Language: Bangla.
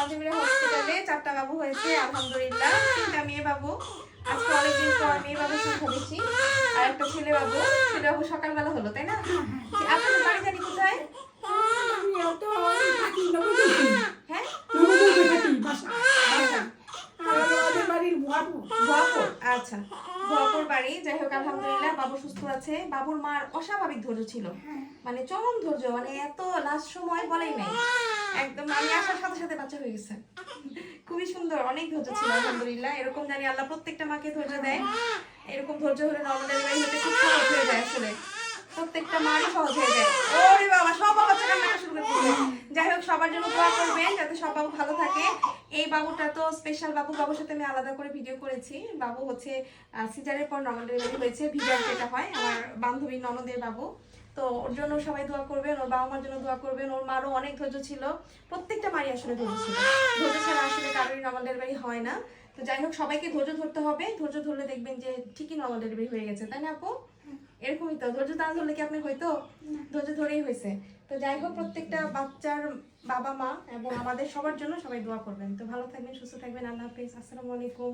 হসপিটালে 4টা বাবু হয়েছে আলহামদুলিল্লাহ, 3টা মেয়ে বাবু। আজকে অনেকদিন পর মেয়ে বাবুর সংখ্যা বেশি, আর একটা ছেলে বাবু। ছেলে বাবু সকালবেলা হলো, তাই না? আপনাদের বাড়ি জানি কোথায়? হ্যাঁ, আচ্ছা, ভুয়াপুর বাড়ি। যাই হোক আলহামদুলিল্লাহ বাবু সুস্থ আছে। বাবুর মার অস্বাভাবিক ধৈর্য ছিল, মানে চরম ধৈর্য, মানে এত লাস্ট সময় বলেই নাই, একদম আমি আসার সাথে সাথে বাচ্চা হয়ে গেছে। খুবই সুন্দর, অনেক ধৈর্য ছিল আলহামদুলিল্লাহ। এরকম জানি আল্লাহ প্রত্যেকটা মাকে ধৈর্য দেয়। এরকম ধৈর্য হলে নর্মাল ডেলিভারি হতে খুব সহজ হয়ে যায়, আসলে প্রত্যেকটা মারই সহজ হয়ে যায়। ওরে বাবা, সব বাচ্চা কান্না শুরু করে দিয়েছে। যাই হোক সবার জন্য দোয়া করবেন যাতে সব বাবু ভালো থাকে। এই বাবুটা তো স্পেশাল বাবু, বাবুর সাথে আমি আলাদা করে ভিডিও করেছি। বাবু হচ্ছে সিজারের পর নর্মাল ডেলিভারি হয়েছে, ভিজার যেটা হয়, আমার বান্ধবী ননদের বাবু। তো ওর জন্য সবাই দোয়া করবেন, ওর বাবা মার জন্য দোয়া করবেন। ওর মারও অনেক ধৈর্য ছিল, প্রত্যেকটা মারই আসলে ধৈর্য ছিল। ধৈর্য ছাড়া আসলে কারোরই নর্মাল ডেলিভারি হয় না। তো যাই হোক সবাইকে ধৈর্য ধরতে হবে, ধৈর্য ধরলে দেখবেন যে ঠিকই নর্মাল ডেলিভারি হয়ে গেছে, তাই না আপু? এরকমই তো, ধৈর্য না ধরলে কি আপনি হয়তো? ধৈর্য ধরেই হয়েছে। তো যাই হোক প্রত্যেকটা বাচ্চার বাবা মা এবং আমাদের সবার জন্য সবাই দোয়া করবেন। তো ভালো থাকবেন, সুস্থ থাকবেন। আল্লাহ হাফেজ, আসসালামু আলাইকুম।